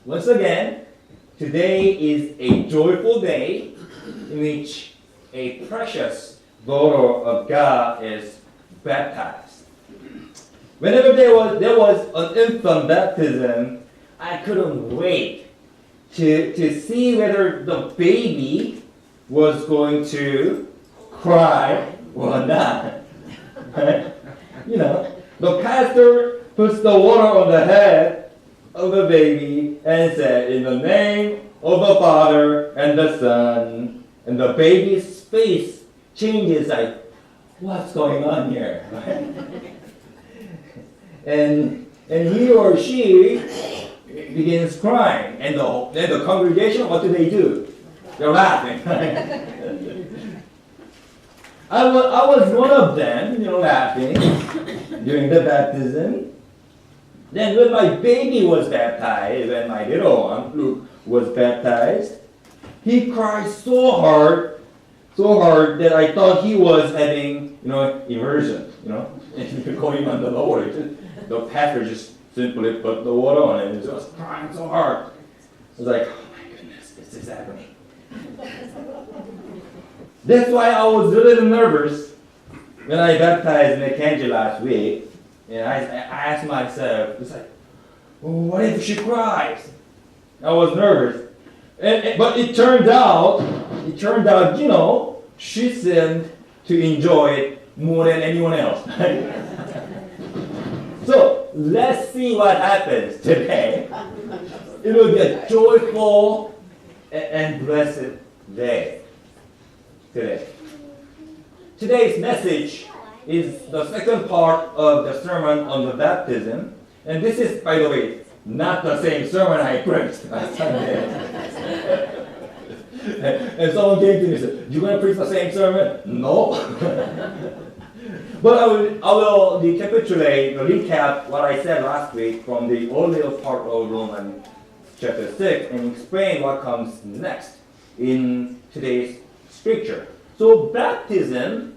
Once again, today is a joyful day in which a precious daughter of God is baptized. Whenever there was an infant baptism, I couldn't wait to see whether the baby was going to cry or not. You know, the pastor puts the water on the head of the baby and said, "In the name of the Father and the Son," and the baby's face changes like, what's going on here? and he or she begins crying, and then the congregation, what do? They're laughing. I was one of them, laughing during the baptism. Then when my baby was baptized, when my little one, Luke, was baptized, he cried so hard that I thought he was having, immersion, going under the water. The pastor just simply put the water on him and he was crying so hard. I was like, oh my goodness, this is happening. That's why I was a little nervous when I baptized Mackenzie last week. And I asked myself, it's like, what if she cries? I was nervous. But it turned out, she seemed to enjoy it more than anyone else. So, let's see what happens today. It will be a joyful and blessed day today. Today's message is the second part of the sermon on the baptism. And this is, by the way, not the same sermon I preached last Sunday. And someone came to me and said, "You going to preach the same sermon?" No. But I will recap what I said last week from the earlier part of Romans chapter 6 and explain what comes next in today's scripture. So baptism,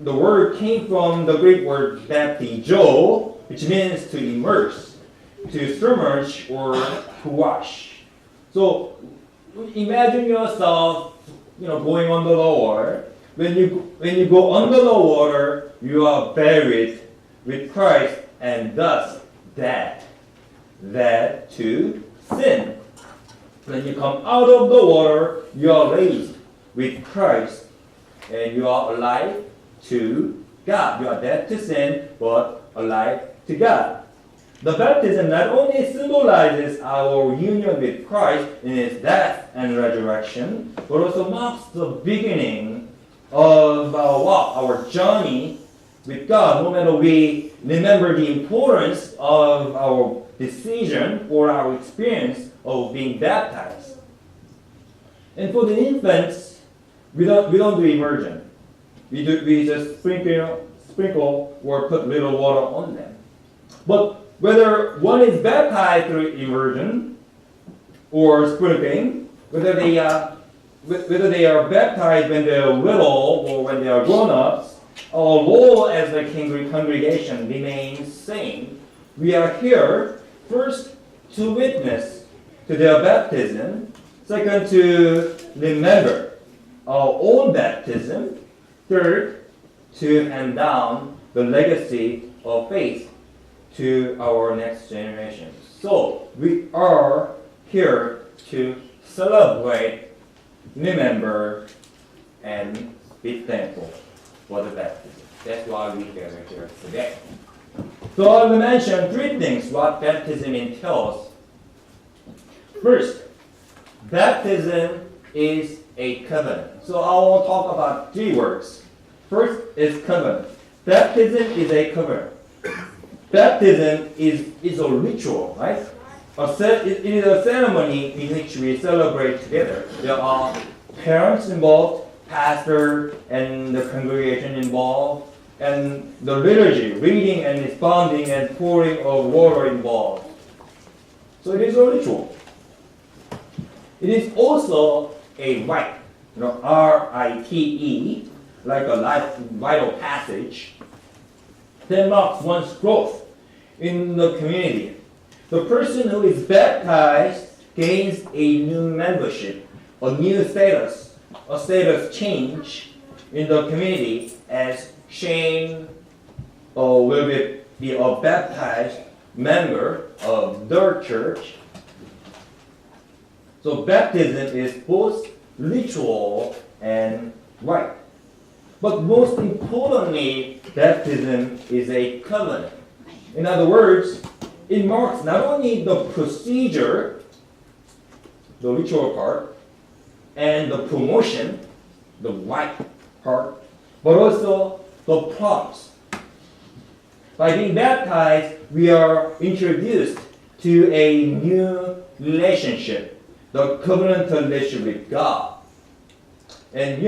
the word came from the Greek word baptizo, which means to immerse, to submerge, or to wash. So imagine yourself, going under the water. When you go under the water, you are buried with Christ and thus dead to sin. When you come out of the water, you are raised with Christ and you are alive to God. You are dead to sin, but alive to God. The baptism not only symbolizes our union with Christ in His death and resurrection, but also marks the beginning of our walk, our journey with God. No matter we remember the importance of our decision or our experience of being baptized. And for the infants, we don't do immersion. We just sprinkle or put little water on them. But whether one is baptized through immersion or sprinkling, whether they are baptized when they are little or when they are grown-ups, our role as a congregation remains same. We are here, first, to witness to their baptism, second, to remember our own baptism, third, to hand down the legacy of faith to our next generation. So, we are here to celebrate, remember, and be thankful for the baptism. That's why we gather here today. So I will mention three things what baptism entails. First, baptism is a covenant. So I will talk about three words. First is covenant. Baptism is a covenant. Baptism is a ritual, right? It is a ceremony in which we celebrate together. There are parents involved, pastor and the congregation involved, and the liturgy, reading and responding and pouring of water involved. So it is a ritual. It is also a rite, R-I-T-E, like a life vital passage that marks one's growth in the community. The person who is baptized gains a new membership, a new status, a status change in the community as Shane will be a baptized member of their church. So baptism is both ritual and rite. But most importantly, baptism is a covenant. In other words, it marks not only the procedure, the ritual part, and the promotion, the rite part, but also the promise. By being baptized, we are introduced to a new relationship, the covenantal relationship with God. And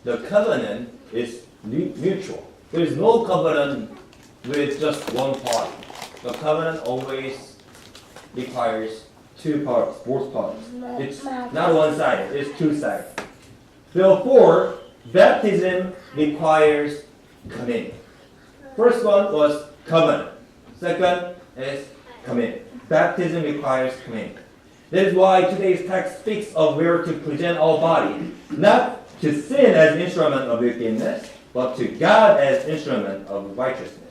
the covenant is mutual. There is no covenant with just one party. The covenant always requires two parties, both parties. It's not one-sided, it's two-sided. Therefore, baptism requires commitment. First one was covenant. Second is commitment. Baptism requires commitment. That is why today's text speaks of where to present our body, not to sin as instrument of wickedness, but to God as instrument of righteousness.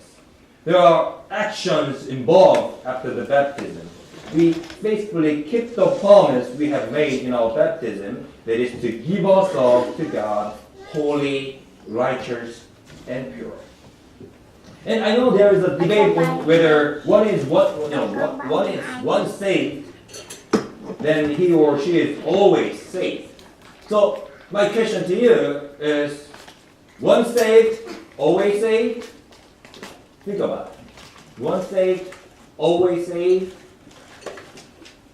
There are actions involved after the baptism. We faithfully keep the promise we have made in our baptism, that is to give ourselves to God, holy, righteous, and pure. And I know there is a debate whether one is one saved, then he or she is always saved. So my question to you is, one saved, always saved? Think about it. One saved, always saved?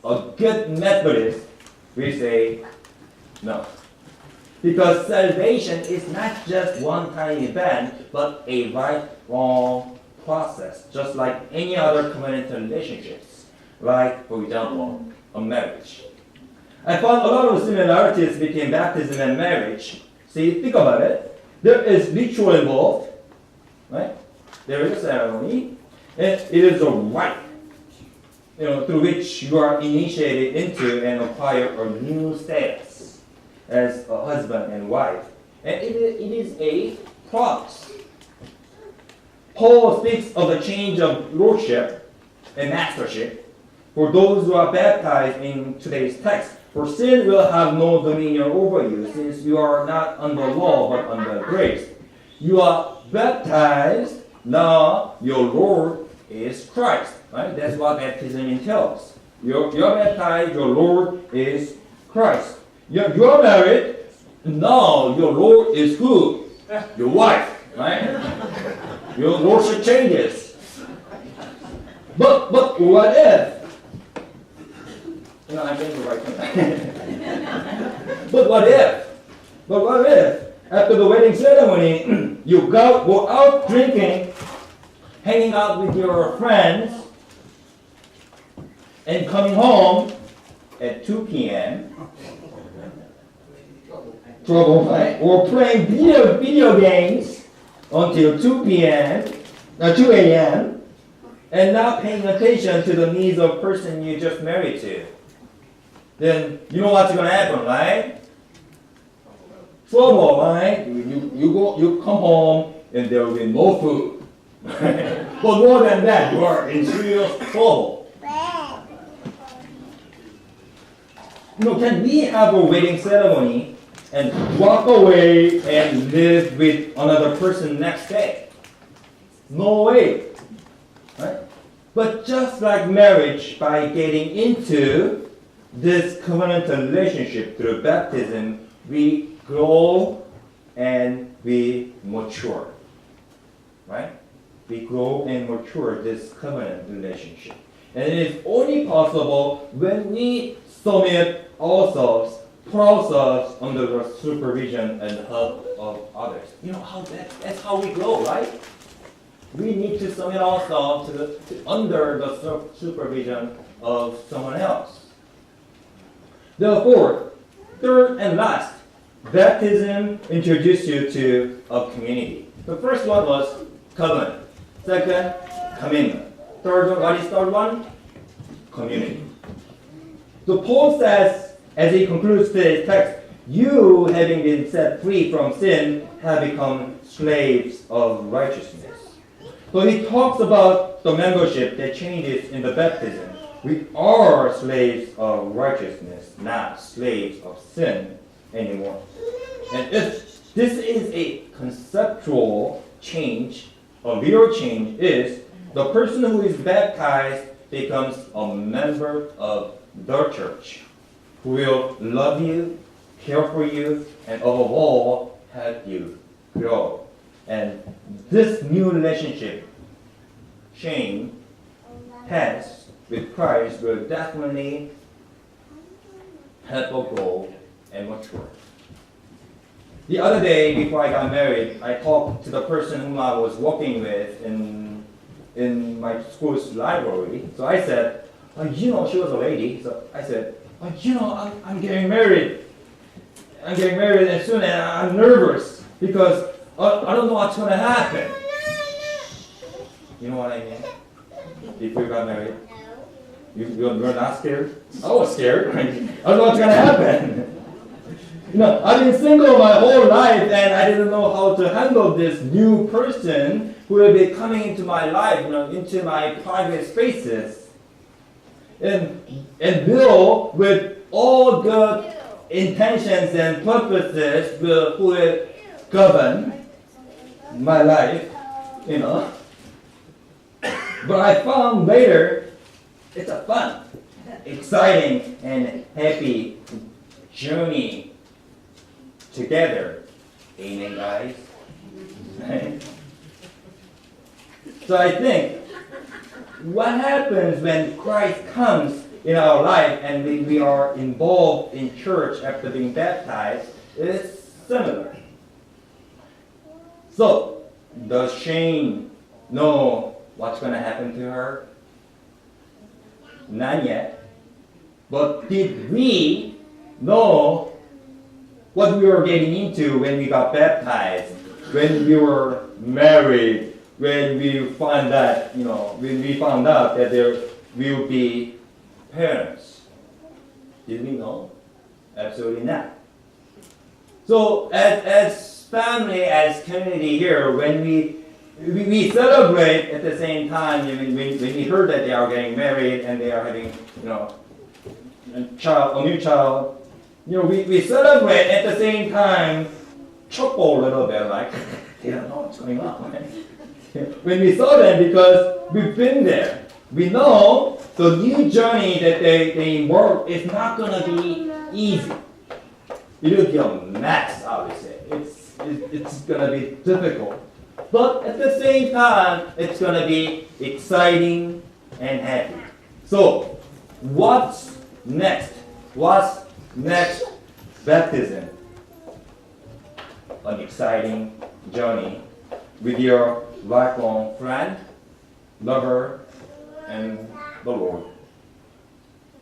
A good Methodist will say no. Because salvation is not just one-time event, but a lifelong process, just like any other covenantal relationships, like, for example, a marriage. I found a lot of similarities between baptism and marriage. See, think about it. There is ritual involved, right? There is a ceremony, and it is a rite, through which you are initiated into and acquire a new status as a husband and wife. And it is a promise. Paul speaks of a change of lordship and mastership for those who are baptized in today's text. For sin will have no dominion over you, since you are not under law but under grace. You are baptized, now your Lord is Christ. Right? That's what baptism entails. You're baptized, your Lord is Christ. You're married, now your Lord is who? Your wife. Right? Your lordship changes. But what if? I'm getting the right thing. But what if, after the wedding ceremony, you go out drinking, hanging out with your friends, and coming home at 2 p.m., trouble, right? Or playing video games until 2 a.m., and not paying attention to the needs of the person you just married to. Then you know what's going to happen, right? Trouble, right? You come home and there will be no food. But more than that, you are in serious trouble. Can we have a wedding ceremony and walk away and live with another person next day? No way. Right? But just like marriage, by getting into this covenantal relationship through baptism, we grow and we mature. Right? We grow and mature this covenant relationship. And it is only possible when we submit ourselves, put ourselves under the supervision and help of others. That's how we grow, right? We need to submit ourselves under the supervision of someone else. Therefore, third and last, baptism introduced you to a community. The first one was covenant. Second, commitment. Third one, what is third one? community. So Paul says, as he concludes today's text, you, having been set free from sin, have become slaves of righteousness. So he talks about the membership that changes in the baptism. We are slaves of righteousness, not slaves of sin anymore. And if this is a conceptual change, a real change is the person who is baptized becomes a member of the church who will love you, care for you, and above all, help you grow. And this new relationship Shane has with Christ will definitely help us grow and mature. The other day, before I got married, I talked to the person whom I was working with in my school's library. So I said, she was a lady. So I said, I'm getting married. I'm getting married and soon, and I'm nervous because I don't know what's going to happen. You know what I mean? If we got married, you're not scared? I was scared. I don't know what's going to happen. I've been single my whole life, and I didn't know how to handle this new person who will be coming into my life, into my private spaces. And Bill, with all good intentions and purposes, who will govern my life, But I found later, it's a fun, exciting, and happy journey together. Amen, guys? So I think what happens when Christ comes in our life and we are involved in church after being baptized is similar. So, does Shane know what's going to happen to her? Not yet. But did we know what we were getting into when we got baptized, when we were married, when we found that, that there will be parents? Did we know? Absolutely not. So as family, as community here, when we celebrate at the same time, when we heard that they are getting married and they are having, a new child, we celebrate at the same time, chuckle a little bit, like, they don't know what's going on. When we saw them, because we've been there, we know the new journey that they embark is not going to be easy. It will be a mess, obviously. It's going to be difficult. But at the same time, it's going to be exciting and happy. So, what's next? What's next? Baptism. An exciting journey with your lifelong friend, lover, and the Lord.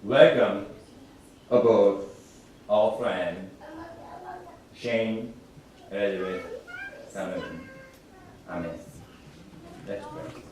Welcome aboard our friend, Shane, Elizabeth, Simon. Amen. Let's pray.